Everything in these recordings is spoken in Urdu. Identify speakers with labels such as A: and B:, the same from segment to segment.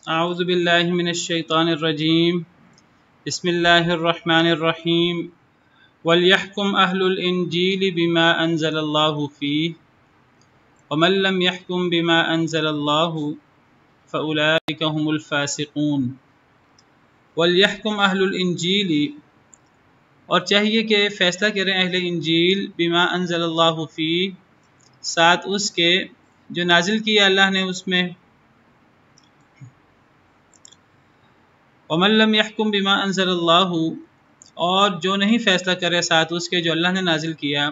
A: اعوذ باللہ من الشیطان الرجیم بسم اللہ الرحمن الرحیم وَلْيَحْكُمْ أَهْلُ الْإِنْجِيلِ بِمَا أَنزَلَ اللَّهُ فِيهِ وَمَنْ لَمْ يَحْكُمْ بِمَا أَنزَلَ اللَّهُ فَأُولَٰئِكَ هُمُ الْفَاسِقُونَ۔ وَلْيَحْكُمْ أَهْلُ الْإِنْجِيلِ، اور چاہیے کہ فیصلہ کریں اہل انجیل، بما انزل اللہ فی، ساتھ اس کے جو نازل کیا اللہ نے اس میں، وَمَنْ لَمْ يَحْكُمْ بِمَا أَنزَلَ اللَّهُ، اور جو نہیں فیصلہ کرے ساتھ اس کے جو اللہ نے نازل کیا،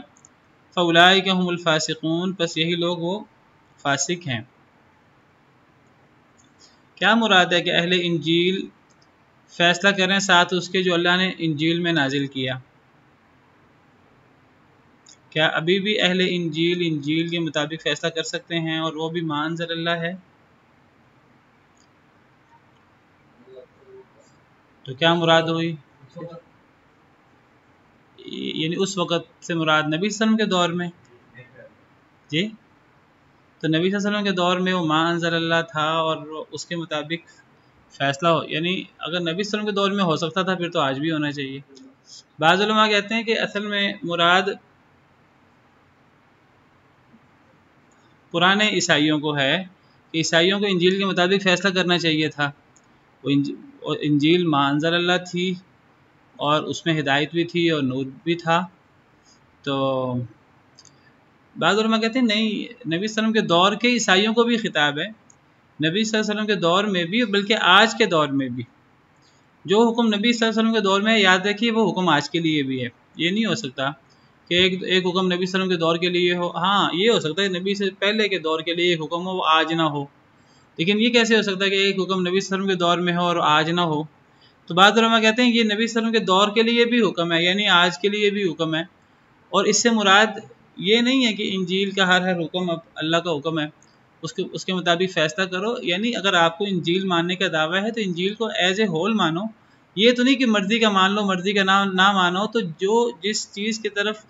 A: فَأُولَٰئِكَ هُمُ الْفَاسِقُونَ، پس یہی لوگ وہ فاسق ہیں۔ کیا مراد ہے کہ اہل انجیل فیصلہ کریں ساتھ اس کے جو اللہ نے انجیل میں نازل کیا؟ کیا ابھی بھی اہل انجیل کے مطابق فیصلہ کر سکتے ہیں، اور وہ بھی ما انزل اللہ ہے؟ تو کیا مراد ہوئی؟ یعنی اس وقت سے مراد نبی صلی اللہ علیہ وسلم کے دور میں؟ جی، تو نبی صلی اللہ علیہ وسلم کے دور میں وہ ما انزل اللہ تھا اور اس کے مطابق فیصلہ یعنی اگر نبی صلی اللہ علیہ وسلم کے دور میں ہو سکتا تھا پھر تو آج بھی ہونا چاہیے۔ بعض علماء کہتے ہیں کہ اصل میں مراد پرانے عیسائیوں کو ہے، کہ عیسائیوں کو انجیل کے مطابق فیصلہ کرنا چاہیے تھا۔ وہ انجیل ما انزل اللہ تھی اور اس میں ہدایت بھی تھی اور نور بھی تھا۔ تو بعض علماء کہتے ہیں نہیں، نبی صلی اللہ علیہ وسلم کے دور کے عیسائیوں کو بھی خطاب ہے، نبی صلی اللہ علیہ وسلم کے دور میں بھی، بلکہ آج کے دور میں بھی جو حکم نبی صلی اللہ علیہ وسلم کے دور میں، یاد رکھیے وہ حکم آج کے لیے بھی ہے۔ یہ نہیں ہو سکتا کہ ایک حکم نبی صلی اللہ علیہ وسلم کے دور کے لیے ہو، ہاں یہ ہو سکتا ہے نبی سے پہلے کے دور کے لیے ایک حکم ہو وہ آج نہ ہو، لیکن یہ کیسے ہو سکتا ہے کہ ایک حکم نبی صلی اللہ علیہ وسلم کے دور میں ہو اور آج نہ ہو؟ تو بعض علماء کہتے ہیں یہ نبی صلی اللہ علیہ وسلم کے دور کے لیے بھی حکم ہے، یعنی آج کے لیے بھی حکم ہے، اور اس سے مراد یہ نہیں ہے کہ انجیل کا ہر حکم اب اللہ کا حکم ہے، اس کے مطابق فیصلہ کرو۔ یعنی اگر آپ کو انجیل ماننے کا دعویٰ ہے تو انجیل کو ایز اے ہول مانو، یہ تو نہیں کہ مرضی کا مان لو مرضی کا نہ مانو۔ تو جس چیز کی طرف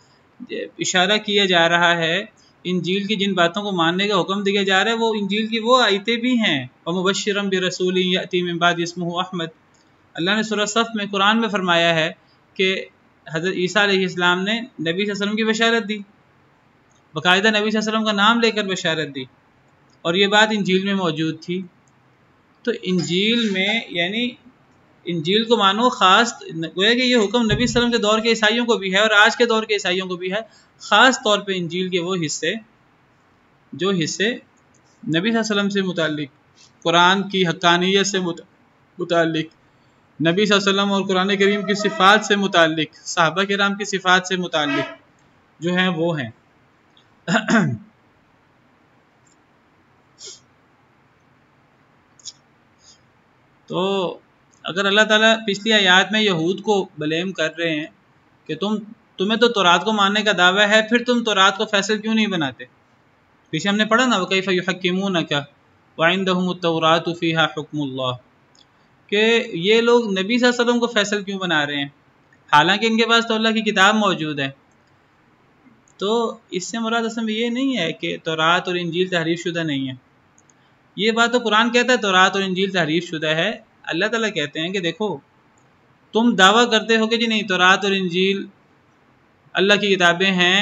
A: اشارہ کیا جا رہا ہے، انجیل کی جن باتوں کو ماننے کا حکم دیا جا رہا ہے، وہ انجیل کی وہ آیتیں بھی ہیں۔ وَمُبَشِّرًا بِرَسُولٍ يَأْتِي مِن بَعْدِهِ اسْمُهُ احمد، اللہ نے سورہ صف میں قرآن میں فرمایا ہے کہ حضرت عیسیٰ علیہ السلام نے نبی صلی اللہ علیہ وسلم کی بشارت دی، باقاعدہ نبی صلی اللہ علیہ وسلم کا نام لے کر بشارت دی، اور یہ بات انجیل میں موجود تھی۔ تو انجیل میں یعنی انجیل کو مانو، خاص گویا کہ یہ حکم نبی صلی اللہ علیہ وسلم کے دور کے عیسائیوں کو بھی ہے اور آج کے دور کے عیسائیوں کو بھی ہے، خاص طور پہ انجیل کے وہ حصے جو حصے نبی صلی اللہ علیہ وسلم سے متعلق، قرآن کی حقانیت سے متعلق، نبی صلی اللہ علیہ وسلم اور قرآن کریم کی صفات سے متعلق، صحابہ کرام کی صفات سے متعلق جو ہیں وہ ہیں۔ تو اگر اللہ تعالیٰ پچھلی آیات میں یہود کو بلیم کر رہے ہیں کہ تمہیں تو تورات کو ماننے کا دعویٰ ہے، پھر تم تورات کو فیصل کیوں نہیں بناتے؟ پیچھے ہم نے پڑھا نا وَكَيْفَ يُحَكِّمُونَكَ وَعِندَهُمُ التَّوْرَاةُ فِيهَا حُكْمُ اللَّهِ، کہ یہ لوگ نبی صلی اللہ علیہ وسلم کو فیصل کیوں بنا رہے ہیں حالانکہ ان کے پاس تو اللہ کی کتاب موجود ہے۔ تو اس سے مراد اصل میں یہ نہیں ہے کہ تورات اور انجیل تحریف شدہ نہیں ہے، یہ بات تو قرآن کہتا ہے تورات اور انجیل تحریف شدہ ہے۔ اللہ تعالیٰ کہتے ہیں کہ دیکھو تم دعویٰ کرتے ہو کہ جی نہیں تورات اور انجیل اللہ کی کتابیں ہیں،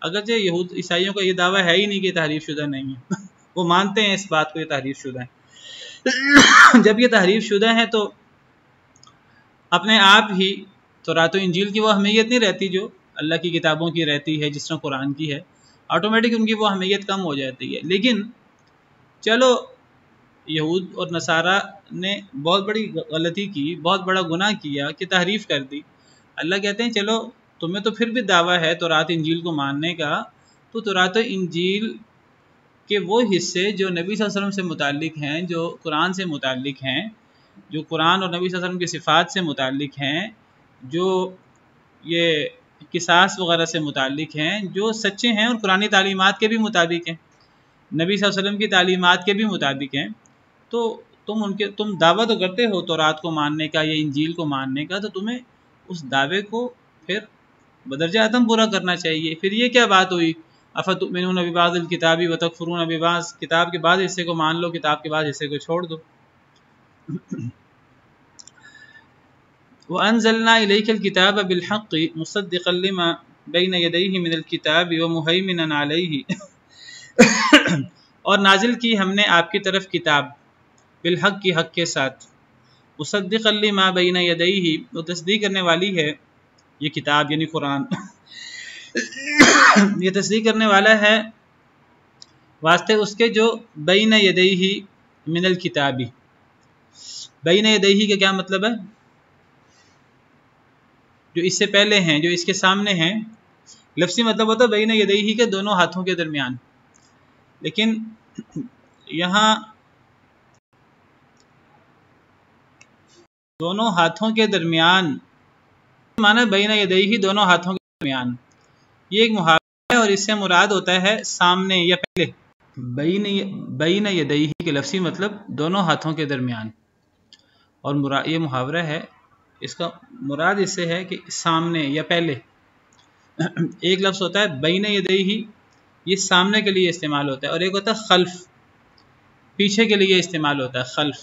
A: اگرچہ یہود عیسائیوں کا یہ دعویٰ ہے ہی نہیں کہ یہ تحریف شدہ نہیں ہے، وہ مانتے ہیں اس بات کو یہ تحریف شدہ ہے۔ جب یہ تحریف شدہ ہیں تو اپنے آپ ہی تورات و انجیل کی وہ اہمیت نہیں رہتی جو اللہ کی کتابوں کی رہتی ہے، جس طرح قرآن کی ہے، آٹومیٹک ان کی وہ اہمیت کم ہو جاتی ہے۔ لیکن چلو یہود اور نصارہ نے بہت بڑی غلطی کی، بہت بڑا گناہ کیا کہ تحریف کر دی۔ اللہ کہتے ہیں چلو تمہیں تو پھر بھی دعویٰ ہے تورات انجیل کو ماننے کا، تو تورات و انجیل کے وہ حصے جو نبی صلی اللہ علیہ وسلم سے متعلق ہیں، جو قرآن سے متعلق ہیں، جو قرآن اور نبی صلی اللہ علیہ وسلم کی صفات سے متعلق ہیں، جو یہ قصاص وغیرہ سے متعلق ہیں، جو سچے ہیں اور قرآنی تعلیمات کے بھی مطابق ہیں، نبی صلی اللہ علیہ وسلم کی تعلیمات کے بھی مطابق ہیں، تو تم دعویٰ تو کرتے ہو تورات کو ماننے کا یا انجیل کو ماننے کا، تو تمہیں اس دعوے کو پھر بدرجہ عدم پورا کرنا چاہیے۔ پھر یہ کیا بات ہوئی افتؤمنون ببعض الکتاب وتکفرون ببعض، کتاب کے بعض حصے کو مان لو، کتاب کے بعض حصے کو چھوڑ دو۔ وَأَنزَلْنَا إِلَيْكَ الْكِتَابَ بِالْحَقِّ مُصَدِّقًا لِمَا بَيْنَ يَدَيْهِ مِنَ الْكِتَابِ وَمُهَيْمِنًا عَلَيْهِ اور نازل کی ہم نے آپ کی طرف کتاب بالحق کی حق کے ساتھ، مصدقا لما بین یدیہ وہ تصدیق کرنے والی ہے، یہ کتاب یعنی قرآن یہ تصدیق کرنے والا ہے واسطے اس کے جو بین یدیہ من الکتابی، بین یدیہ کا کیا مطلب ہے؟ جو اس سے پہلے ہیں، جو اس کے سامنے ہیں، لفظی مطلب ہوتا ہے بین یدیہ کے دونوں ہاتھوں کے درمیان، لیکن یہاں دونوں ہاتھوں کے درمیان معنی بین یدیہ دونوں ہاتھوں کے درمیان، یہ ایک محاورہ ہے اور اس سے مراد ہوتا ہے سامنے یا پہلے، بین یدیہ کے لفظی مطلب دونوں ہاتھوں کے درمیان، اور یہ محاورہ ہے، اس کا مراد اس سے ہے کہ سامنے یا پہلے۔ ایک لفظ ہوتا ہے بین یدیہ، یہ سامنے کے لیے استعمال ہوتا ہے، اور ایک ہوتا ہے خلف، پیچھے کے لیے استعمال ہوتا ہے خلف۔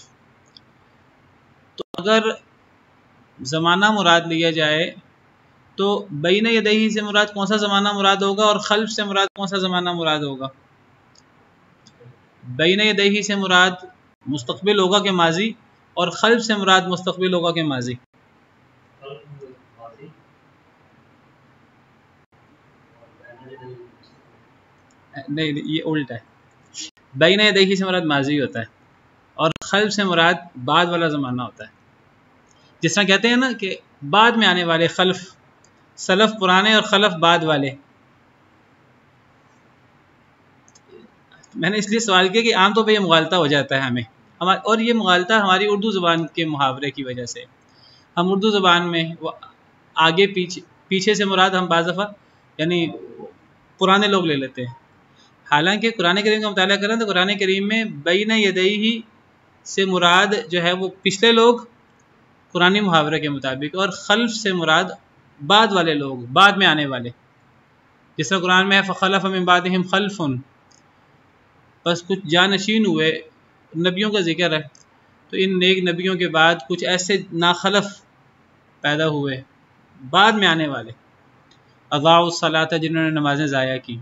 A: تو اگر زمانہ مراد لیا جائے تو بین یدیہ سے مراد کون سا زمانہ مراد ہوگا اور خلف سے مراد کون سا زمانہ مراد ہوگا؟ بین یدیہ سے مراد مستقبل ہوگا کہ ماضی، اور خلف سے مراد مستقبل ہوگا کہ ماضی؟ نہیں، یہ الٹا ہے، بین یدیہ سے مراد ماضی ہوتا ہے اور خلف سے مراد بعد والا زمانہ ہوتا ہے۔ جس طرح کہتے ہیں نا کہ بعد میں آنے والے خلف، سلف پرانے اور خلف بعد والے۔ میں نے اس لیے سوال کیا کہ عام طور پہ یہ مغالطہ ہو جاتا ہے ہمیں، اور یہ مغالطہ ہماری اردو زبان کے محاورے کی وجہ سے، ہم اردو زبان میں آگے پیچھے سے مراد ہم بعض دفعہ یعنی پرانے لوگ لے لیتے ہیں، حالانکہ قرآن کریم کا مطالعہ کریں تو قرآن کریم میں بین یدیہ سے مراد جو ہے وہ پچھلے لوگ قرآنی محاورے کے مطابق، اور خلف سے مراد بعد والے لوگ، بعد میں آنے والے، جس طرح قرآن میں ہے فخلف من بعدہم خلف، بس کچھ جانشین ہوئے، نبیوں کا ذکر ہے، تو ان نیک نبیوں کے بعد کچھ ایسے ناخلف پیدا ہوئے بعد میں آنے والے، اضاعوا الصلاۃ جنہوں نے نمازیں ضائع کی۔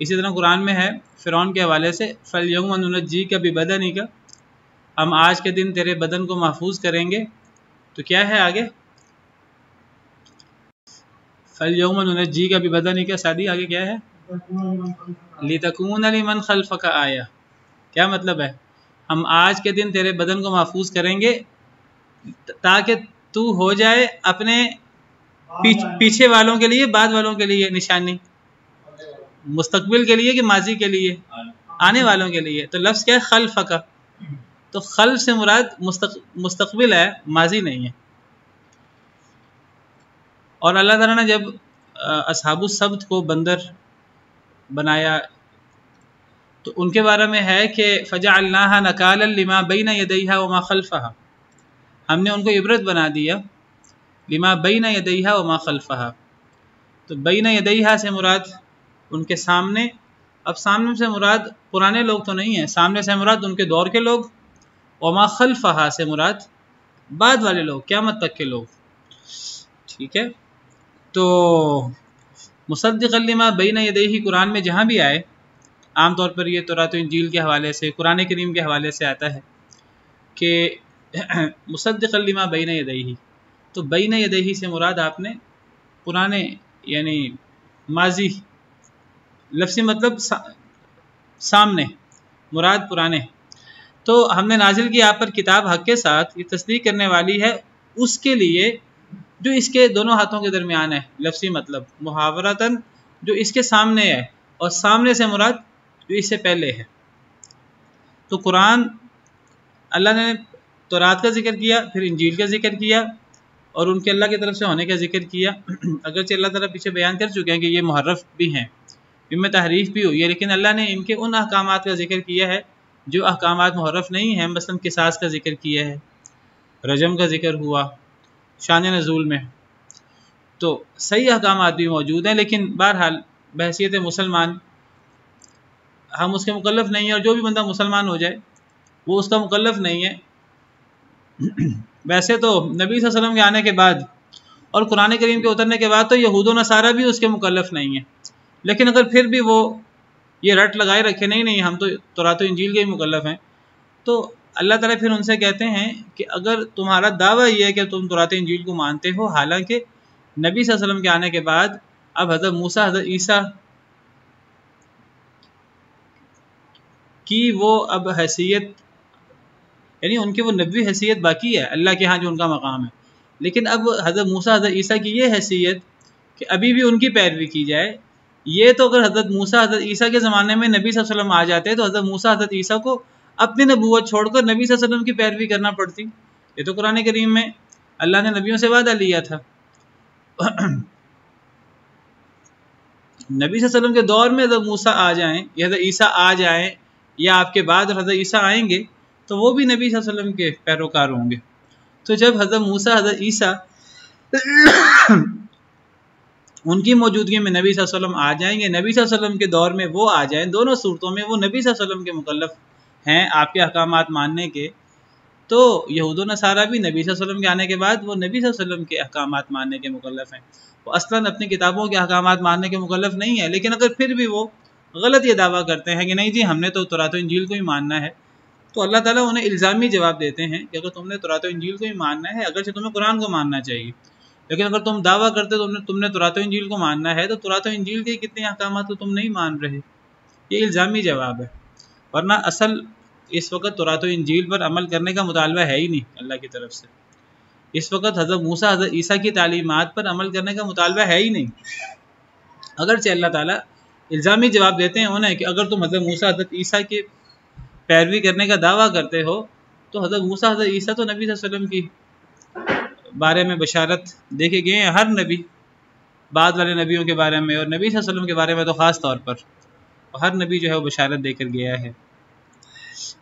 A: اسی طرح قرآن میں ہے فرعون کے حوالے سے فَالْيَوْمَ نُنَجِّيكَ بِبَدَنِكَ، ہم آج کے دن تیرے بدن کو محفوظ کریں گے، تو کیا ہے آگے؟ فَالْيَوْمَ نُنَجِّيكَ بِبَدَنِكَ، سادی آگے کیا ہے؟ لِتَكُونَ لِمَنْ خَلْفَكَ آیَةً، کیا مطلب ہے؟ ہم آج کے دن تیرے بدن کو محفوظ کریں گے تاکہ تو ہو جائے اپنے پیچھے والوں کے لیے، بعد والوں کے لیے نشانی، مستقبل کے لیے کہ ماضی کے لیے؟ آنے والوں کے لیے۔ تو لفظ کیا ہے؟ خلفک، تو خلف سے مراد مستقبل ہے، ماضی نہیں ہے۔ اور اللہ تعالیٰ نے جب اصحاب السبت کو بندر بنایا تو ان کے بارے میں ہے کہ فَجَعَلْنَاهَا نَكَالًا لِمَا بَيْنَ يَدَيْهَا وَمَا خَلْفَهَا، ہم نے ان کو عبرت بنا دیا، لما بین یدیہا وما خلفہا، تو بین یدیہا سے مراد ان کے سامنے، اب سامنے سے مراد پرانے لوگ تو نہیں ہیں، سامنے سے مراد ان کے دور کے لوگ، وما خلفہا سے مراد بعد والے لوگ، قیامت تک کے لوگ، ٹھیک ہے۔ تو مصدقا لما بین یدیہ قرآن میں جہاں بھی آئے، عام طور پر یہ تورات و انجیل کے حوالے سے، قرآن کریم کے حوالے سے آتا ہے کہ مصدقا لما بین یدیہ، تو بین یدیہ سے مراد آپ نے پرانے یعنی ماضی، لفظی مطلب سامنے، مراد پرانے۔ تو ہم نے نازل کی آپ پر کتاب حق کے ساتھ، یہ تصدیق کرنے والی ہے اس کے لیے جو اس کے دونوں ہاتھوں کے درمیان ہے، لفظی مطلب محاورتاً جو اس کے سامنے ہے، اور سامنے سے مراد جو اس سے پہلے ہے۔ تو قرآن اللہ نے تورات کا ذکر کیا، پھر انجیل کا ذکر کیا، اور ان کے اللہ کی طرف سے ہونے کا ذکر کیا، اگرچہ اللہ تعالیٰ پیچھے بیان کر چکے ہیں کہ یہ محرف بھی ہیں، ان میں تحریف بھی ہوئی ہے، لیکن اللہ نے ان کے ان احکامات کا ذکر کیا ہے جو احکامات محرف نہیں ہیں، مثلا قصاص کا ذکر کیا ہے، رجم کا ذکر ہوا شان نزول میں، تو صحیح احکامات بھی موجود ہیں، لیکن بہرحال بحیثیت مسلمان ہم اس کے مکلف نہیں ہیں، اور جو بھی بندہ مسلمان ہو جائے وہ اس کا مکلف نہیں ہے ویسے تو نبی صلی اللہ علیہ وسلم کے آنے کے بعد اور قرآن کریم کے اترنے کے بعد تو یہود و نصارہ بھی اس کے مکلف نہیں ہیں، لیکن اگر پھر بھی وہ یہ رٹ لگائے رکھے نہیں ہم تو تورات و انجیل کے ہی مکلف ہیں، تو اللہ تعالیٰ پھر ان سے کہتے ہیں کہ اگر تمہارا دعویٰ یہ ہے کہ تم تورات و انجیل کو مانتے ہو، حالانکہ نبی صلی اللہ علیہ وسلم کے آنے کے بعد اب حضرت موسیٰ حضرت عیسیٰ کی وہ اب حیثیت، یعنی ان کی وہ نبوی حیثیت باقی ہے اللہ کے ہاں جو ان کا مقام ہے، لیکن اب حضرت موسیٰ حضرت عیسیٰ کی یہ حیثیت کہ ابھی بھی ان کی پیروی کی جائے، یہ تو اگر حضرت موسیٰ حضرت عیسیٰ کے زمانے میں نبی صلی اللہ علیہ وسلم آ جاتے تو حضرت موسیٰ حضرت عیسیٰ کو اپنی نبوت چھوڑ کر نبی صلی اللہ علیہ وسلم کی پیروی کرنا پڑتی۔ یہ تو قرآن کریم میں اللہ نے نبیوں سے وعدہ لیا تھا۔ نبی صلی اللہ علیہ وسلم کے دور میں حضرت موسیٰ آ جائیں یا حضرت عیسیٰ آ جائیں یا آپ کے بعد حضرت عیسیٰ آئیں گے تو وہ بھی نبی صلی اللہ علیہ وسلم کے پیروکار ہوں گے۔ تو جب حضرت موسیٰ حضرت عیسیٰ ان کی موجودگی میں نبی صلی اللہ علیہ وسلم آ جائیں گے، نبی صلی اللہ علیہ وسلم کے دور میں وہ آ جائیں، دونوں صورتوں میں وہ نبی صلی اللہ علیہ وسلم کے مکلف ہیں آپ کے احکامات ماننے کے، تو یہود و نصارہ بھی نبی صلی اللہ علیہ وسلم کے آنے کے بعد وہ نبی صلی اللہ علیہ وسلم کے احکامات ماننے کے مکلف ہیں۔ وہ اصلاً اپنی کتابوں کے احکامات ماننے کے مکلف نہیں ہے، لیکن اگر پھر بھی وہ غلط یہ دعویٰ کرتے ہیں کہ نہیں جی ہم نے تو تورات و انجیل کو ہی ماننا ہے، تو اللہ تعالیٰ انہیں الزامی جواب دیتے ہیں کہ اگر تم نے تورات و انجیل کو ہی ماننا ہے، اگرچہ تمہیں قرآن کو ماننا چاہیے، لیکن اگر تم دعویٰ کرتے تم نے تورات و انجیل کو ماننا ہے، تو تورات و انجیل کے کتنے احکامات تو تم نہیں مان رہے۔ یہ الزامی جواب ہے، ورنہ اصل اس وقت تورات و انجیل پر عمل کرنے کا مطالبہ ہے ہی نہیں اللہ کی طرف سے۔ اس وقت حضرت موسیٰ حضرت عیسیٰ کی تعلیمات پر عمل کرنے کا مطالبہ ہے ہی نہیں، اگرچہ اللہ تعالیٰ الزامی جواب دیتے ہیں انہیں کہ اگر تم حضرت موسیٰ حضرت عیسیٰ کی پیروی کرنے کا دعویٰ کرتے ہو تو حضرت موسیٰ حضرت عیسیٰ تو نبی صلی اللہ علیہ وسلم کی بارے میں بشارت دیکھے گئے ہیں، ہر نبی بعد والے نبیوں کے بارے میں اور نبی صلی اللہ علیہ وسلم کے بارے میں تو خاص طور پر ہر نبی جو ہے وہ بشارت دے کر گیا ہے۔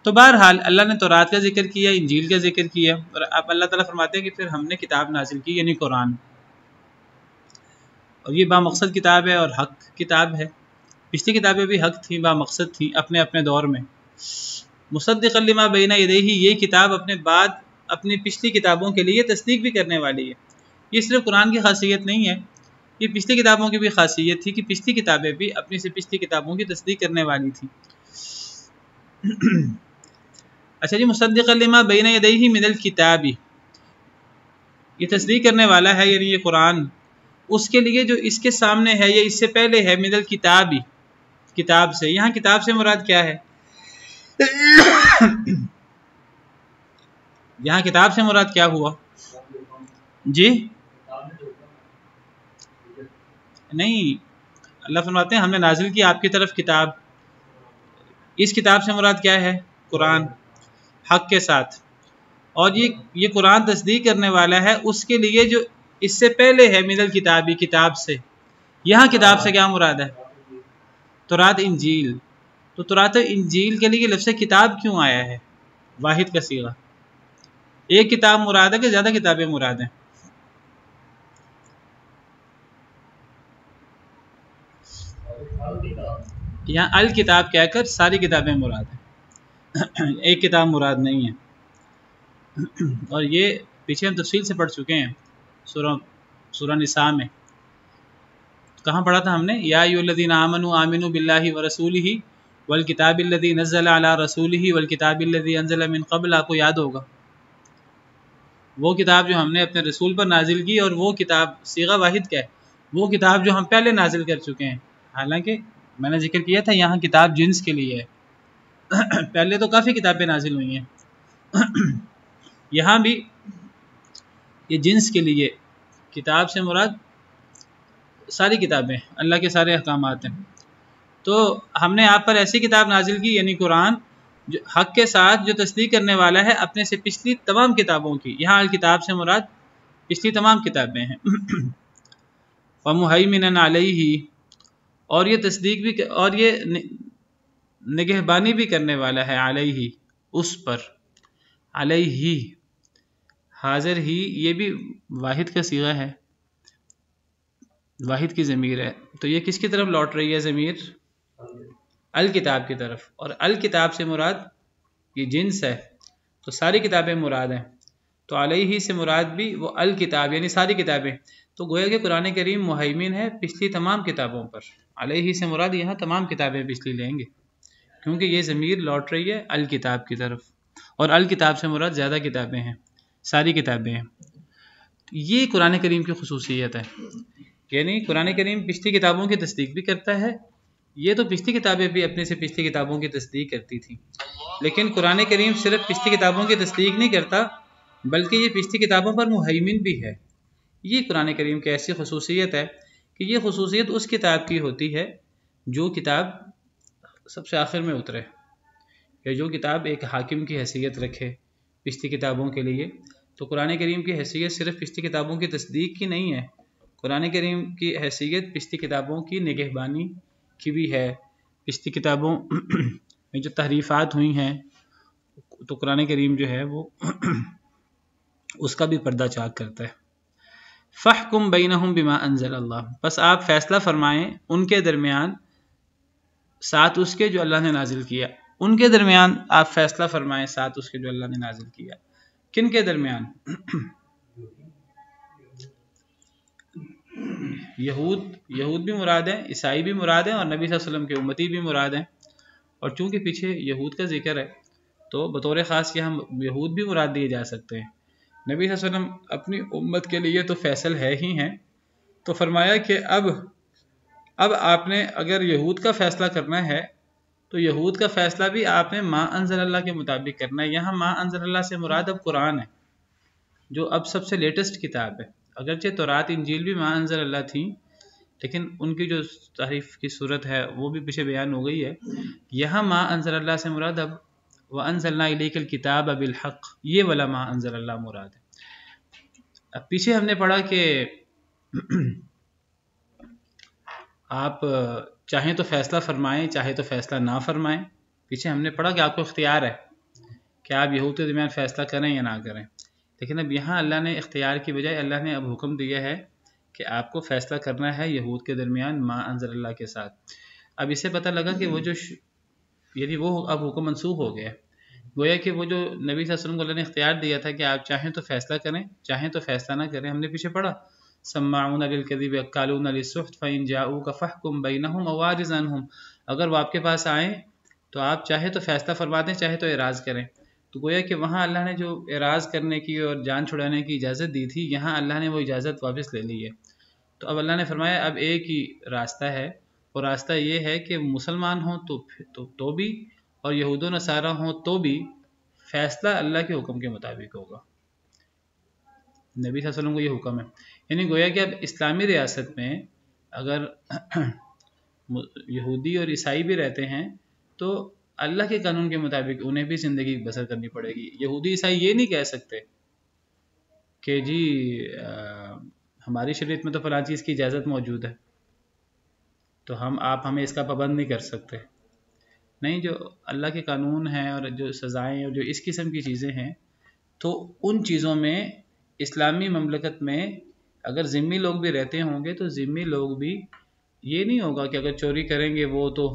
A: تو بہرحال اللہ نے تورات کا ذکر کیا، انجیل کا ذکر کیا، اور اب اللہ تعالیٰ فرماتے ہیں کہ پھر ہم نے کتاب نازل کی یعنی قرآن، اور یہ بامقصد کتاب ہے اور حق کتاب ہے۔ پچھلی کتابیں بھی حق تھیں، بامقصد تھیں اپنے اپنے دور میں۔ مصدقا لما بین یدیہ، یہ کتاب اپنے بعد اپنی پچھلی کتابوں کے لیے تصدیق بھی کرنے والی ہے۔ یہ صرف قرآن کی خاصیت نہیں ہے، یہ پچھلی کتابوں کی بھی خاصیت تھی کہ پچھلی کتابیں بھی اپنی سے پچھلی کتابوں کی تصدیق کرنے والی تھیں۔ اچھا جی، مصدقا لما بین یدیہ من الکتاب، یہ تصدیق کرنے والا ہے یعنی یہ قرآن اس کے لیے جو اس کے سامنے ہے یا اس سے پہلے ہے، من الکتاب، کتاب سے۔ یہاں کتاب سے مراد کیا ہے؟ یہاں کتاب سے مراد کیا ہوا جی؟ نہیں، اللہ فرماتے ہیں ہم نے نازل کی آپ کی طرف کتاب، اس کتاب سے مراد کیا ہے؟ قرآن، حق کے ساتھ، اور یہ قرآن تصدیق کرنے والا ہے اس کے لیے جو اس سے پہلے ہے، من الکتابی، کتاب سے۔ یہاں کتاب سے کیا مراد ہے؟ تورات انجیل۔ تو تورات انجیل کے لیے لفظ کتاب کیوں آیا ہے؟ واحد کا صیغہ، ایک کتاب مراد ہے کہ زیادہ کتابیں مراد ہیں؟ یہاں الکتاب کہہ کر ساری کتابیں مراد ہیں، ایک کتاب مراد نہیں ہے، اور یہ پیچھے ہم تفصیل سے پڑھ چکے ہیں سورہ نساء میں۔ کہاں پڑھا تھا ہم نے؟ یا ایھا الذین آمنوا آمنوا باللہ ورسولہ والکتاب الذی نزل علی رسولہ والکتاب الذی انزل من قبل، آپ کو یاد ہوگا وہ کتاب جو ہم نے اپنے رسول پر نازل کی، اور وہ کتاب صیغہ واحد کا ہے، وہ کتاب جو ہم پہلے نازل کر چکے ہیں۔ حالانکہ میں نے ذکر کیا تھا یہاں کتاب جنس کے لیے ہے، پہلے تو کافی کتابیں نازل ہوئی ہیں، یہاں بھی یہ جنس کے لیے کتاب سے مراد ساری کتابیں، اللہ کے سارے احکامات ہیں۔ تو ہم نے آپ پر ایسی کتاب نازل کی یعنی قرآن، جو حق کے ساتھ جو تصدیق کرنے والا ہے اپنے سے پچھلی تمام کتابوں کی۔ یہاں الکتاب سے مراد پچھلی تمام کتابیں ہیں۔ وَمُهَيْمِنًا عَلَيْهِ، اور یہ تصدیق بھی اور یہ نگہبانی بھی کرنے والا ہے، علیہ، اس پر، علیہ، حاضر ہی، یہ بھی واحد کا صیغہ ہے، واحد کی ضمیر ہے، تو یہ کس کی طرف لوٹ رہی ہے ضمیر؟ الکتاب کی طرف، اور الکتاب سے مراد یہ جنس ہے، تو ساری کتابیں مراد ہیں۔ تو علیہ سے مراد بھی وہ الکتاب یعنی ساری کتابیں، تو گویا کہ قرآن کریم مہیمن ہے پچھلی تمام کتابوں پر، علیہ سے مراد یہاں تمام کتابیں پچھلی لیں گے، کیونکہ یہ ضمیر لوٹ رہی ہے الکتاب کی طرف، اور الکتاب سے مراد زیادہ کتابیں ہیں، ساری کتابیں ہیں۔ یہ قرآن کریم کی خصوصیت ہے، یعنی قرآن کریم پچھلی کتابوں کی تصدیق بھی کرتا ہے، یہ تو پچھلی کتابیں بھی اپنے سے پچھلی کتابوں کی تصدیق کرتی تھیں، لیکن قرآن کریم صرف پچھلی کتابوں کی تصدیق نہیں کرتا بلکہ یہ پچھلی کتابوں پر مہیمن بھی ہے۔ یہ قرآن کریم کی ایسی خصوصیت ہے کہ یہ خصوصیت اس کتاب کی ہوتی ہے جو کتاب سب سے آخر میں اترے، یا جو کتاب ایک حاکم کی حیثیت رکھے پچھلی کتابوں کے لیے۔ تو قرآن کریم کی حیثیت صرف پچھلی کتابوں کی تصدیق کی نہیں ہے، قرآن کریم کی حیثیت پچھلی کتابوں کی نگہبانی کی بھی ہے۔ پچھلی کتابوں میں جو تحریفات ہوئی ہیں تو قرآن کریم جو ہے وہ اس کا بھی پردہ چاک کرتا ہے۔ فَاحْكُمْ بَيْنَهُمْ بِمَا أَنزَلَ اللَّهُ، بس آپ فیصلہ فرمائیں ان کے درمیان ساتھ اس کے جو اللہ نے نازل کیا، ان کے درمیان آپ فیصلہ فرمائیں ساتھ اس کے جو اللہ نے نازل کیا۔ کن کے درمیان؟ یہود بھی مراد ہیں، عیسائی بھی مراد ہیں، اور نبی صلی اللہ علیہ وسلم کے امتی بھی مراد ہیں۔ اور چونکہ پیچھے یہود کا ذکر ہے تو بطور خاص یہاں یہود بھی مراد دیے جا سکتے ہیں۔ نبی صلی اللہ علیہ وسلم اپنی امت کے لیے تو فیصل ہے ہی ہیں، تو فرمایا کہ اب آپ نے اگر یہود کا فیصلہ کرنا ہے تو یہود کا فیصلہ بھی آپ نے ما انزل اللہ کے مطابق کرنا ہے۔ یہاں ما انزل اللہ سے مراد اب قرآن ہے جو اب سب سے لیٹسٹ کتاب ہے، اگرچہ تورات انجیل بھی ما انزل اللہ تھی لیکن ان کی جو تحریف کی صورت ہے وہ بھی پیچھے بیان ہو گئی ہے۔ یہاں ما انزل اللہ سے مراد اب وَأَنزَلْنَا إِلَيْكَ الْكِتَابَ بِالْحَقِّ، یہ والا ما انزل اللہ مراد ہے۔ اب پیچھے ہم نے پڑھا کہ آپ چاہیں تو فیصلہ فرمائیں چاہے تو فیصلہ نہ فرمائیں، پیچھے ہم نے پڑھا کہ آپ کو اختیار ہے کہ آپ یہود کے درمیان فیصلہ کریں یا نہ کریں، لیکن اب یہاں اللہ نے اختیار کی بجائے اللہ نے اب حکم دیا ہے کہ آپ کو فیصلہ کرنا ہے یہود کے درمیان ما انزل اللہ کے ساتھ۔ اب اسے پتہ لگا کہ وہ جو یعنی وہ اب حکم منسوخ ہو گیا، گویا کہ وہ جو نبی صلی اللہ علیہ وسلم کو اللہ نے اختیار دیا تھا کہ آپ چاہیں تو فیصلہ کریں چاہیں تو فیصلہ نہ کریں، ہم نے پیچھے پڑھا سماعون للکذب اکالون للسحت فإن جاؤوک فاحکم بینہم او اعرض عنہم، اگر وہ آپ کے پاس آئیں تو آپ چاہے تو فیصلہ فرما دیں چاہے تو اعراض کریں۔ تو گویا کہ وہاں اللہ نے جو اعراض کرنے کی اور جان چھڑانے کی اجازت دی تھی، یہاں اللہ نے وہ اجازت واپس لے لی ہے۔ تو اب اللہ نے فرمایا اب ایک ہی راستہ ہے، اور راستہ یہ ہے کہ مسلمان ہوں تو بھی اور یہود و نصارہ ہوں تو بھی فیصلہ اللہ کے حکم کے مطابق ہوگا۔ نبی صلی اللہ علیہ وسلم کو یہ حکم ہے، یعنی گویا کہ اب اسلامی ریاست میں اگر یہودی اور عیسائی بھی رہتے ہیں تو اللہ کے قانون کے مطابق انہیں بھی زندگی بسر کرنی پڑے گی۔ یہودی عیسائی یہ نہیں کہہ سکتے کہ جی ہماری شریعت میں تو فلاں چیز کی اجازت موجود ہے تو آپ ہمیں اس کا پابند نہیں کر سکتے۔ نہیں، جو اللہ کے قانون ہیں اور جو سزائیں اور جو اس قسم کی چیزیں ہیں تو ان چیزوں میں اسلامی مملکت میں اگر ذمی لوگ بھی رہتے ہوں گے تو ذمی لوگ بھی یہ نہیں ہوگا کہ اگر چوری کریں گے وہ تو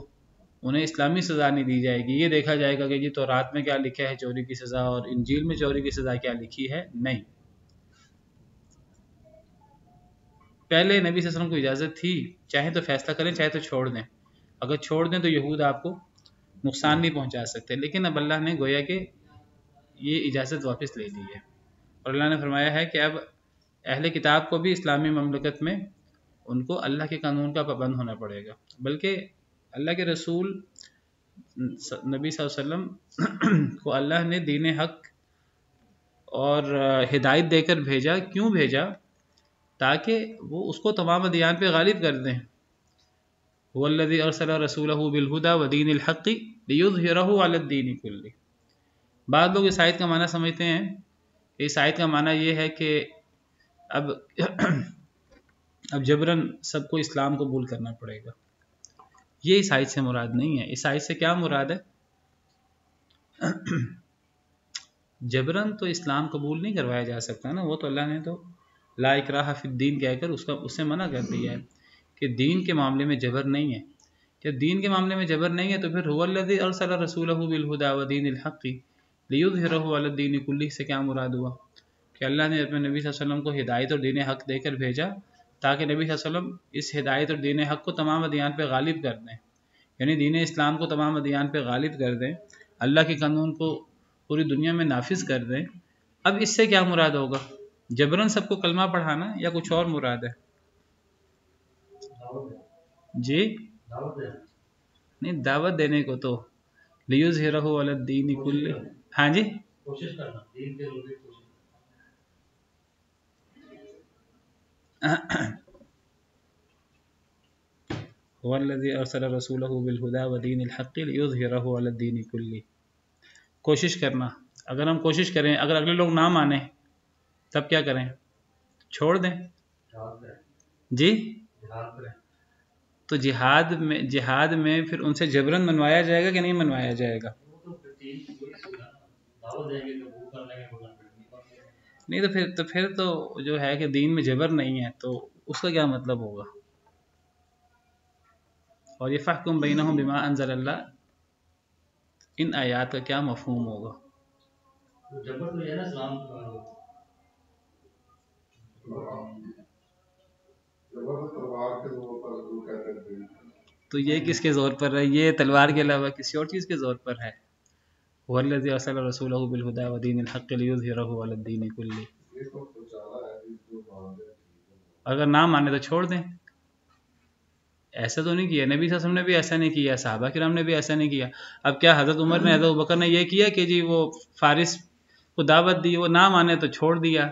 A: انہیں اسلامی سزا نہیں دی جائے گی، یہ دیکھا جائے گا کہ جی تورات میں کیا لکھا ہے چوری کی سزا اور انجیل میں چوری کی سزا کیا لکھی ہے۔ نہیں، پہلے نبی صلی اللہ علیہ وسلم کو اجازت تھی چاہے تو فیصلہ کریں چاہے تو چھوڑ دیں، اگر چھوڑ دیں تو یہود آپ کو نقصان نہیں پہنچا سکتے، لیکن اب اللہ نے گویا کہ یہ اجازت واپس لے لی ہے، اور اللہ نے فرمایا ہے کہ اب اہل کتاب کو بھی اسلامی مملکت میں ان کو اللہ کے قانون کا پابند ہونا پڑے گا، بلکہ اللہ کے رسول نبی صلی اللہ علیہ وسلم کو اللہ نے دین حق اور ہدایت دے کر بھیجا۔ کیوں بھیجا؟ تاکہ وہ اس کو تمام ادیان پہ غالب کر دیں۔ هو الذی ارسل رسولہ بالہدی ودین الحق لیظہرہ علی الدین کلہ۔ بعض لوگ اس آیت کا معنی سمجھتے ہیں، اس آیت کا معنی یہ ہے کہ اب جبراً سب کو اسلام قبول کرنا پڑے گا۔ یہ اس آیت سے مراد نہیں ہے۔ اس آیت سے کیا مراد ہے؟ جبراً تو اسلام قبول نہیں کروایا جا سکتا نا، وہ تو اللہ نے تو لا اکراہ فی الدین کہہ کر اس سے منع کر دیا ہے کہ دین کے معاملے میں جبر نہیں ہے۔ جب دین کے معاملے میں جبر نہیں ہے تو پھر هو الذی ارسل رسولہ بالہدی ودین الحق لیظہرہ علی الدین کلہ سے کیا مراد ہوا؟ کہ اللہ نے اپنے نبی صلی اللہ علیہ وسلم کو ہدایت اور دین حق دے کر بھیجا تاکہ نبی صلی اللہ علیہ وسلم اس ہدایت اور دین حق کو تمام ادیان پہ غالب کر دیں، یعنی دین اسلام کو تمام ادیان پہ غالب کر دیں، اللہ کے قانون کو پوری دنیا میں نافذ کر دیں۔ اب اس سے کیا مراد ہوگا؟ جبرن سب کو کلمہ پڑھانا یا کچھ اور مراد ہے؟ جی نہیں، دعوت دینے کو تو لیظہرہ علی الدین کلہ، ہاں جی کوشش کرنا دین کے لوگوں کی هو الذی ارسل رسولہ بالہدی ودین الحق لیظہرہ علی الدین کلہ۔ کوشش کرنا، اگر ہم کوشش کریں، اگر اگلے لوگ نہ مانیں تب کیا کریں؟ چھوڑ دیں؟ جی تو جہاد میں پھر ان سے جبرن منوایا جائے گا کہ نہیں منوایا جائے گا؟ نہیں تو پھر تو جو ہے کہ دین میں جبر نہیں ہے تو اس کا کیا مطلب ہوگا؟ اور یہ فحکم بینہم بما انزل اللہ، ان آیات کا کیا مفہوم ہوگا؟ جبر تو یہ نا اسلام تو یہ کس کے زور پر ہے؟ یہ تلوار کے علاوہ کسی اور چیز کے زور پر ہے؟ هو الذی ارسل رسولہ بالہدی ودین الحق لیظہرہ علی الدین کلہ۔ اگر نہ مانے تو چھوڑ دیں، ایسا تو نہیں کیا نبی صلی اللہ علیہ وسلم نے بھی ایسا نہیں کیا، صحابہ کرام نے بھی ایسا نہیں کیا۔ اب کیا حضرت عمر نے حضرت ابوبکر نے یہ کیا کہ جی وہ فارس کو دعوت دی، وہ نہ مانے تو چھوڑ دیا،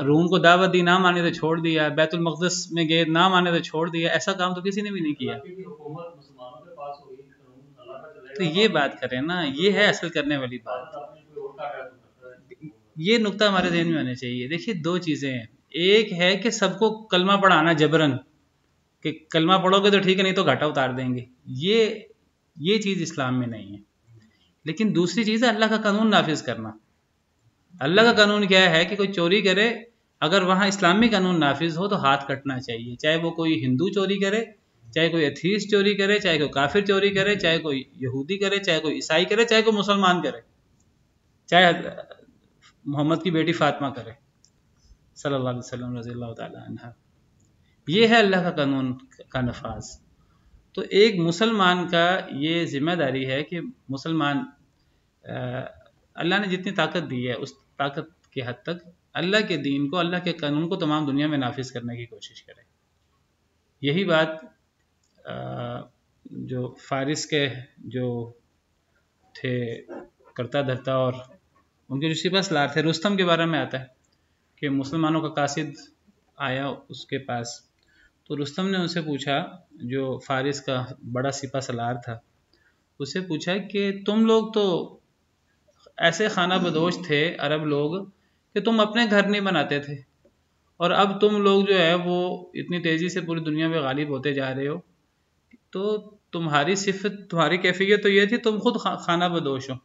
A: روم کو دعوت دی نہ مانے تو چھوڑ دیا، بیت المقدس میں گئے نہ مانے تو چھوڑ دیا، ایسا کام تو کسی نے بھی نہیں کیا۔ تو یہ بات کریں نا، یہ ہے اصل کرنے والی بات، یہ نقطہ ہمارے ذہن میں ہونا چاہیے۔ دیکھیے دو چیزیں ہیں، ایک ہے کہ سب کو کلمہ پڑھانا جبرن، کہ کلمہ پڑھو گے تو ٹھیک ہے نہیں تو گھاٹا اتار دیں گے، یہ چیز اسلام میں نہیں ہے۔ لیکن دوسری چیز ہے اللہ کا قانون نافذ کرنا۔ اللہ کا قانون کیا ہے کہ کوئی چوری کرے، اگر وہاں اسلامی قانون نافذ ہو تو ہاتھ کٹنا چاہیے، چاہے وہ کوئی ہندو چوری کرے، چاہے کوئی ایتھیسٹ چوری کرے، چاہے کوئی کافر چوری کرے، چاہے کوئی یہودی کرے، چاہے کوئی عیسائی کرے، چاہے کوئی مسلمان کرے، چاہے محمد کی بیٹی فاطمہ کرے صلی اللہ علیہ وسلم رضی اللہ تعالی عنہ۔ یہ ہے اللہ کا قانون کا نفاذ۔ تو ایک مسلمان کا یہ ذمہ داری ہے کہ مسلمان اللہ نے جتنی طاقت دی ہے اس طاقت کی حد تک اللہ کے دین کو، اللہ کے قانون کو تمام دنیا میں نافذ کرنے کی کوشش کرے۔ یہی بات جو فارس کے جو تھے کرتا دھرتا اور ان کے جو سپہ سالار تھے، رستم کے بارے میں آتا ہے کہ مسلمانوں کا قاصد آیا اس کے پاس، تو رستم نے ان سے پوچھا، جو فارس کا بڑا سپہ سالار تھا، اسے پوچھا کہ تم لوگ تو ایسے خانہ بدوش تھے عرب لوگ کہ تم اپنے گھر نہیں بناتے تھے، اور اب تم لوگ جو ہے وہ اتنی تیزی سے پوری دنیا میں غالب ہوتے جا رہے ہو، تو تمہاری صفت، تمہاری کیفیت تو یہ تھی تم خود خانہ بدوش ہو،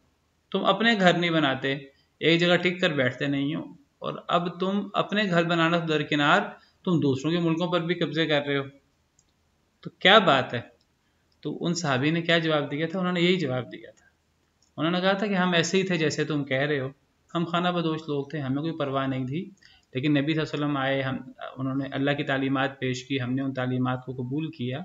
A: تم اپنے گھر نہیں بناتے، ایک جگہ ٹک کر بیٹھتے نہیں ہو، اور اب تم اپنے گھر بنانا درکنار تم دوسروں کے ملکوں پر بھی قبضے کر رہے ہو، تو کیا بات ہے؟ تو ان صحابی نے کیا جواب دیا تھا؟ انہوں نے یہی جواب دیا تھا، انہوں نے کہا تھا کہ ہم ایسے ہی تھے جیسے تم کہہ رہے ہو، ہم خانہ بدوش لوگ تھے، ہمیں کوئی پرواہ نہیں تھی، لیکن نبی صلی اللہ علیہ وسلم آئے، انہوں نے اللہ کی تعلیمات پیش کی، ہم نے ان تعلیمات کو قبول کیا،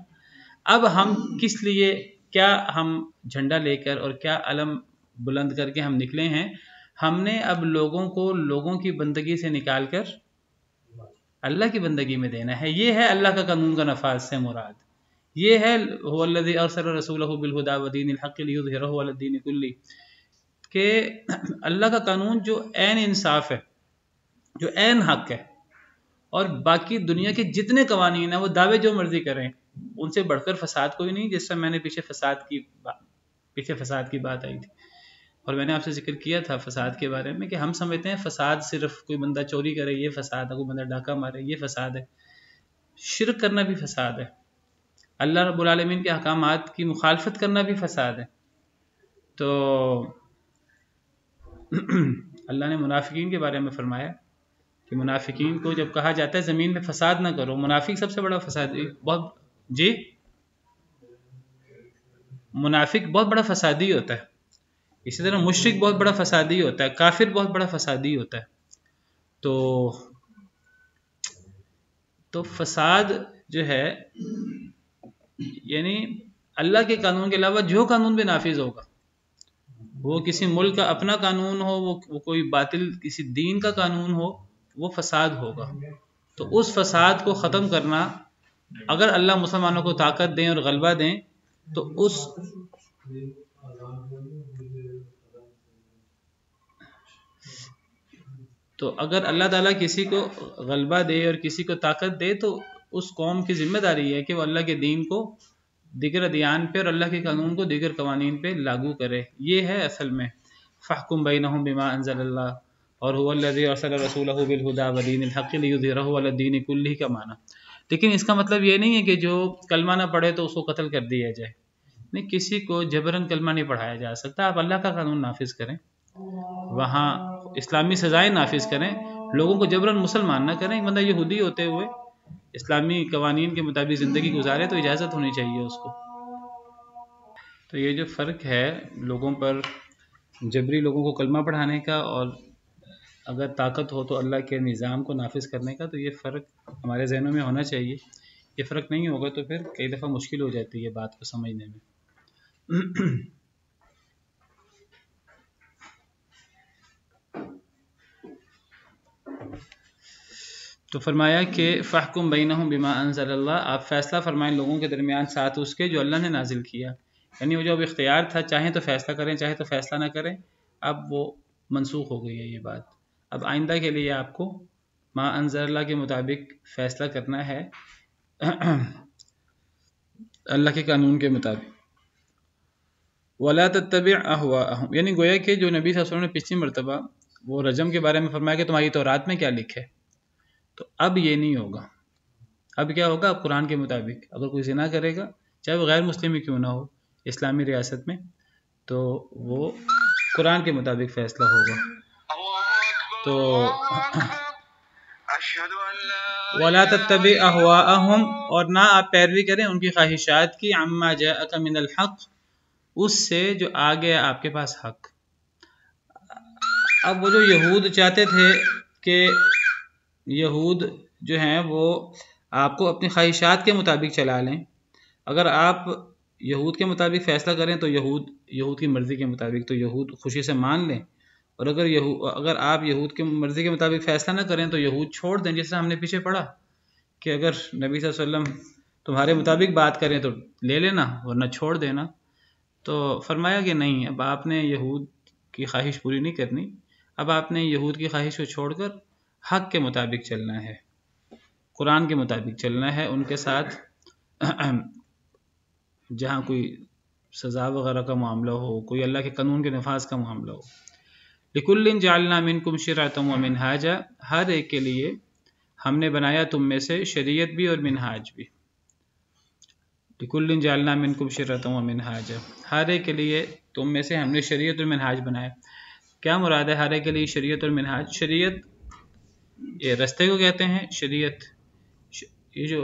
A: اب ہم کس لیے، کیا ہم جھنڈا لے کر اور کیا علم بلند کر کے ہم نکلے ہیں؟ ہم نے اب لوگوں کو لوگوں کی بندگی سے نکال کر اللہ کی بندگی میں دینا ہے۔ یہ ہے اللہ کا قانون کا نفاذ سے مراد، یہ ہے هو الذی ارسل رسولہ بالہدی ودین الحق لیظہرہ علی الدین کلہ، کہ اللہ کا قانون جو عین انصاف ہے، جو عین حق ہے، اور باقی دنیا کے جتنے قوانین ہیں وہ دعوے جو مرضی کریں، ان سے بڑھ کر فساد کوئی نہیں، جس سے میں نے پیچھے فساد کی بات آئی تھی، اور میں نے آپ سے ذکر کیا تھا فساد کے بارے میں کہ ہم سمجھتے ہیں فساد صرف کوئی بندہ چوری کرے یہ فساد ہے، کوئی بندہ ڈاکہ مارے یہ فساد ہے، شرک کرنا بھی فساد ہے، اللہ رب العالمین کے احکامات کی مخالفت کرنا بھی فساد ہے۔ تو اللہ نے منافقین کے بارے میں فرمایا کہ منافقین کو جب کہا جاتا ہے زمین میں فساد نہ کرو، منافق سب سے بڑا فسادی، منافق بہت بڑا فسادی ہوتا ہے، اسی طرح مشرک بہت بڑا فسادی ہوتا ہے، کافر بہت بڑا فسادی ہوتا ہے، تو فساد جو ہے یعنی اللہ کے قانون کے علاوہ جو قانون بھی نافذ ہوگا، وہ کسی ملک کا اپنا قانون ہو، وہ کوئی باطل کسی دین کا قانون ہو، وہ فساد ہوگا۔ تو اس فساد کو ختم کرنا، اگر اللہ مسلمانوں کو طاقت دیں اور غلبہ دیں تو اگر اللہ تعالیٰ کسی کو غلبہ دے اور کسی کو طاقت دے تو اس قوم کی ذمہ داری ہے کہ وہ اللہ کے دین کو دیگر ادیان پہ اور اللہ کے قانون کو دیگر قوانین پہ لاگو کرے۔ یہ ہے اصل میں فحکم بینہم بما انزل اللہ اور هو الذی ارسل رسولہ بالہدی ودین الحق لیظہرہ علی الدین کلہ کا معنی۔ لیکن اس کا مطلب یہ نہیں ہے کہ جو کلمہ نہ پڑھے تو اس کو قتل کر دیا جائے، نہیں، کسی کو جبراً کلمہ نہیں پڑھایا جا سکتا۔ آپ اللہ کا قانون نافذ کریں، وہاں اسلامی سزائیں نافذ کریں، لوگوں کو جبراً مسلمان نہ کریں۔ ایک بندہ یہودی ہوتے ہوئے اسلامی قوانین کے مطابق زندگی گزارے تو اجازت ہونی چاہیے اس کو۔ تو یہ جو فرق ہے لوگوں پر جبری لوگوں کو کلمہ پڑھانے کا اور اگر طاقت ہو تو اللہ کے نظام کو نافذ کرنے کا، تو یہ فرق ہمارے ذہنوں میں ہونا چاہیے۔ یہ فرق نہیں ہوگا تو پھر کئی دفعہ مشکل ہو جاتی ہے بات کو سمجھنے میں۔ تو فرمایا کہ فحکم بینہم بما انزل اللہ، آپ فیصلہ فرمائیں لوگوں کے درمیان ساتھ اس کے جو اللہ نے نازل کیا، یعنی وہ جو اب اختیار تھا، چاہیں تو فیصلہ کریں چاہیں تو فیصلہ نہ کریں، اب وہ منسوخ ہو گئی ہے یہ بات۔ اب آئندہ کے لیے آپ کو ما انزل اللہ کے مطابق فیصلہ کرنا ہے، اللہ کے قانون کے مطابق۔ وَلَا تَتَّبِعْ أَهْوَاءَهُمْ، یعنی گویا کہ جو نبی صلی اللہ علیہ وسلم نے پچھلی مرتبہ وہ رجم کے بارے میں فرمایا کہ تمہاری تورات میں کیا لکھے، تو اب یہ نہیں ہوگا۔ اب کیا ہوگا؟ اب قرآن کے مطابق اگر کوئی زنا کرے گا، چاہے وہ غیر مسلم ہی کیوں نہ ہو، اسلامی ریاست میں، تو وہ قرآن کے مطابق فیصلہ ہوگا۔ تو وَلَا تَتَّبِعْ أَهْوَاءَهُمْ، اور نہ آپ پیروی کریں ان کی خواہشات کی، عَمَّا جَاءَكَ مِنَ الْحَقِّ، اس سے جو آ گیا آپ کے پاس حق۔ اب وہ جو یہود چاہتے تھے کہ یہود جو ہیں وہ آپ کو اپنی خواہشات کے مطابق چلا لیں، اگر آپ یہود کے مطابق فیصلہ کریں تو یہود کی مرضی کے مطابق تو یہود خوشی سے مان لیں، اور اگر آپ یہود کی مرضی کے مطابق فیصلہ نہ کریں تو یہود چھوڑ دیں، جیسے ہم نے پیچھے پڑھا کہ اگر نبی صلی اللہ علیہ وسلم تمہارے مطابق بات کریں تو لے لینا ورنہ چھوڑ دینا۔ تو فرمایا کہ نہیں، اب آپ نے یہود کی خواہش پوری نہیں کرنی، اب آپ نے یہود کی خواہش کو چھوڑ کر حق کے مطابق چلنا ہے، قرآن کے مطابق چلنا ہے، ان کے ساتھ جہاں کوئی سزا وغیرہ کا معاملہ ہو، کوئی اللہ کے قانون کے نفاذ کا معاملہ ہو۔ لِكُلٍّ جَعَلْنَا مِنْكُمْ شِرْعَةً وَمِنْهَاجًا، ہر ایک کے لیے ہم نے بنایا تم میں سے شریعت بھی اور منہاج بھی۔ لِكُلٍّ جَعَلْنَا مِنْكُمْ شِرْعَةً وَمِنْهَاجًا، ہر ایک کے لیے تم میں سے ہم نے شریعت اور منہاج بنایا۔ کیا مراد ہے ہر ایک کے لیے شریعت اور منہاج؟ شریعت یہ رستے کو کہتے ہیں، شریعت یہ جو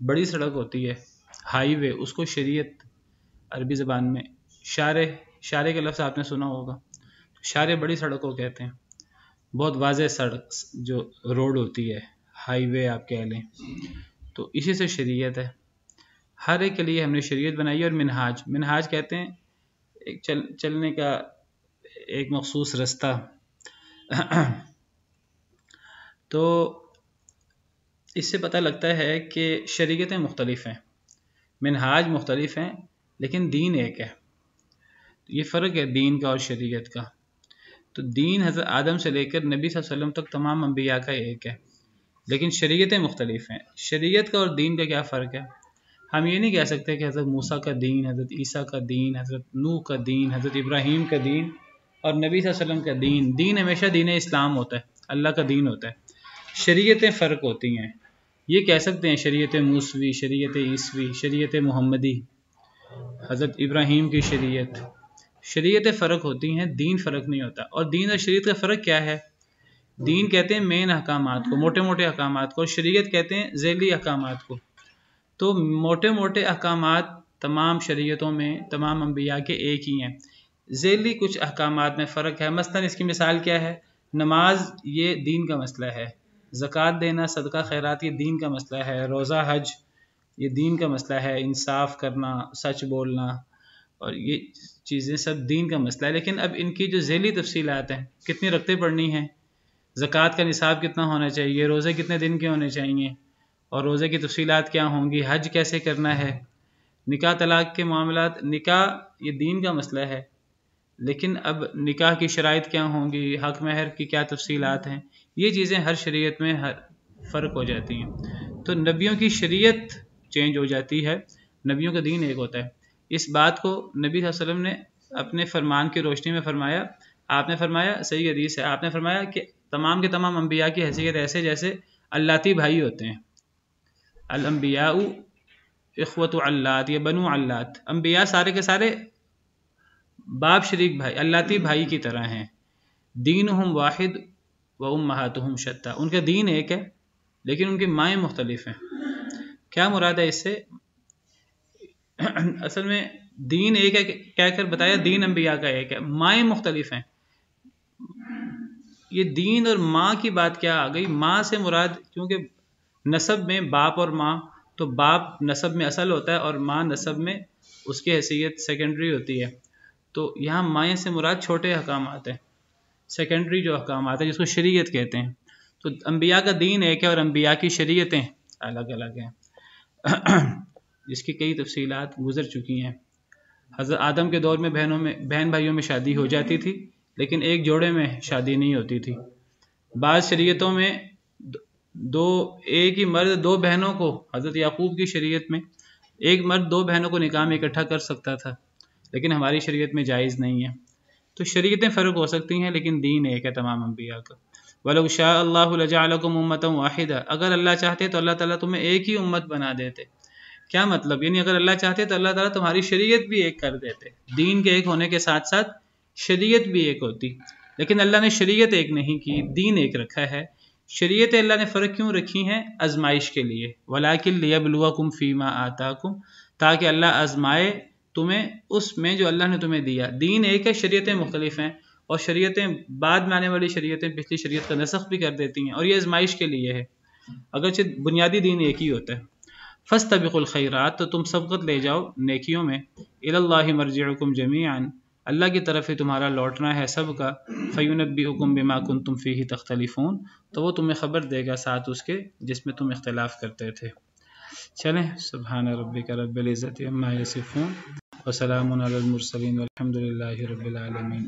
A: بڑی سڑک ہوتی ہے، ہائی وے، اس کو شریعت عربی زبان میں شارع کا لفظ آپ نے سنا ہوگا، شارع بڑی سڑک کو کہتے ہیں، بہت واضح سڑک جو روڈ ہوتی ہے، ہائی وے آپ کہہ لیں، تو اسی سے شریعت ہے۔ ہر ایک کے لیے ہم نے شریعت بنائی، اور منہاج کہتے ہیں ایک چلنے کا ایک مخصوص رستہ۔ تو اس سے پتہ لگتا ہے کہ شریعتیں مختلف ہیں، منہاج مختلف ہیں، لیکن دین ایک ہے۔ یہ فرق ہے دین کا اور شریعت کا۔ تو دین حضرت آدم سے لے کر نبی صلی اللہ علیہ وسلم تک تمام انبیاء کا ایک ہے، لیکن شریعتیں مختلف ہیں۔ شریعت کا اور دین کا کیا فرق ہے؟ ہم یہ نہیں کہہ سکتے کہ حضرت موسیٰ کا دین، حضرت عیسیٰ کا دین، حضرت نوح کا دین، حضرت ابراہیم کا دین اور نبی صلی اللہ علیہ وسلم کا دین ہمیشہ دین اسلام ہوتا ہے، اللہ کا دین ہوتا ہے۔ شریعتیں فرق ہوتی ہیں، یہ کہہ سکتے ہیں شریعت موسوی، شریعت عیسوی، شریعت محمدی، حضرت ابراہیم کی شریعتیں فرق ہوتی ہیں، دین فرق نہیں ہوتا۔ اور دین اور شریعت کا فرق کیا ہے؟ دین کہتے ہیں مین احکامات کو، موٹے موٹے احکامات کو، اور شریعت کہتے ہیں ذیلی احکامات کو۔ تو موٹے موٹے احکامات تمام شریعتوں میں تمام انبیاء کے ایک ہی ہیں، ذیلی کچھ احکامات میں فرق ہے۔ مثلاً اس کی مثال کیا ہے؟ نماز یہ دین کا مسئلہ ہے، زکوٰۃ دینا، صدقہ خیرات یہ دین کا مسئلہ ہے، روزہ حج یہ دین کا مسئلہ ہے، انصاف کرنا، سچ بولنا اور یہ چیزیں سب دین کا مسئلہ ہے۔ لیکن اب ان کی جو ذیلی تفصیلات ہیں، کتنی رکعتیں پڑھنی ہیں، زکوٰۃ کا نصاب کتنا ہونا چاہیے، روزے کتنے دن کے ہونے چاہیے اور روزے کی تفصیلات کیا ہوں گی، حج کیسے کرنا ہے، نکاح طلاق کے معاملات، نکاح یہ دین کا مسئلہ ہے لیکن اب نکاح کی شرائط کیا ہوں گی، حق مہر کی کیا تفصیلات ہیں، یہ چیزیں ہر شریعت میں فرق ہو جاتی ہیں۔ تو نبیوں کی شریعت چینج ہو جاتی ہے، نبیوں کا دین ایک ہوتا ہے۔ اس بات کو نبی صلی اللہ علیہ وسلم نے اپنے فرمان کی روشنی میں فرمایا۔ آپ نے فرمایا، صحیح حدیث ہے، آپ نے فرمایا کہ تمام کے تمام انبیاء کی حیثیت ایسے جیسے اللاتی بھائی ہوتے ہیں۔ الانبیاء اخوۃ علات، یہ بنو علات، انبیاء سارے کے سارے باپ شریک بھائی، اللاتی بھائی کی طرح ہیں۔ دینہم واحد و امہاتہم شتیٰ، ان کا دین ایک ہے لیکن ان کی مائیں مختلف ہیں۔ کیا مراد ہے اس سے؟ اصل میں دین ایک ہے کہہ کر بتایا، دین انبیاء کا ایک ہے، مائیں مختلف ہیں۔ یہ دین اور ماں کی بات کیا آ گئی؟ ماں سے مراد، کیونکہ نسب میں باپ اور ماں، تو باپ نسب میں اصل ہوتا ہے اور ماں نسب میں اس کی حیثیت سیکنڈری ہوتی ہے۔ تو یہاں مائیں سے مراد چھوٹے احکامات ہیں، سیکنڈری جو احکامات ہیں جس کو شریعت کہتے ہیں۔ تو انبیاء کا دین ایک ہے اور انبیاء کی شریعتیں الگ الگ ہیں، جس کی کئی تفصیلات گزر چکی ہیں۔ حضرت آدم کے دور میں بہن بھائیوں میں شادی ہو جاتی تھی لیکن ایک جوڑے میں شادی نہیں ہوتی تھی۔ بعض شریعتوں میں ایک ہی مرد دو بہنوں کو، حضرت یعقوب کی شریعت میں ایک مرد دو بہنوں کو نکاح میں اکٹھا کر سکتا تھا لیکن ہماری شریعت میں جائز نہیں ہے۔ تو شریعتیں فرق ہو سکتی ہیں لیکن دین ایک ہے تمام انبیاء کا۔ وَلَوْ شَاءَ اللَّهُ لَجَعَلَكُمْ أُمَّةً وَاحِدَةً، اگر اللہ چاہتے تو اللہ تعالیٰ تمہیں ایک ہی امت بنا دیتے۔ کیا مطلب؟ یعنی اگر اللہ چاہتے تو اللہ تعالیٰ تمہاری شریعت بھی ایک کر دیتے، دین کے ایک ہونے کے ساتھ ساتھ شریعت بھی ایک ہوتی، لیکن اللہ نے شریعت ایک نہیں کی، دین ایک رکھا ہے۔ شریعتیں اللہ نے فرق کیوں رکھی ہیں؟ آزمائش کے لیے، وَلَٰكِن لِيَبْلُوَكُمْ فِي مَا آتَاكُمْ، تاکہ اللہ آزمائے تمہیں اس میں جو اللہ نے تمہیں دیا۔ دین ایک ہے، شریعتیں مختلف ہیں، اور شریعتیں بعد میں آنے والی شریعتیں پچھلی شریعت کا نسخ بھی کر دیتی ہیں، اور یہ آزمائش کے لیے ہے، اگرچہ بنیادی دین ایک ہی ہوتا ہے۔ فَاسْتَبِقُوا الْخَيْرَاتِ، تو تم سبقت لے جاؤ نیکیوں میں، إِلَى اللَّهِ مَرْجِعُكُمْ جَمِيعًا، اللہ کی طرف ہی تمہارا لوٹنا ہے سب کا، فَيُنَبِّئُكُم بِمَا كُنتُمْ فِيهِ تَخْتَلِفُونَ، تو وہ تمہیں خبر دے گا ساتھ اس کے جس میں تم اختلاف کرتے تھے۔ چلیں، سبحان ربک رب العزت عما یصفون وسلام علی المرسلین والحمد للہ رب العالمین۔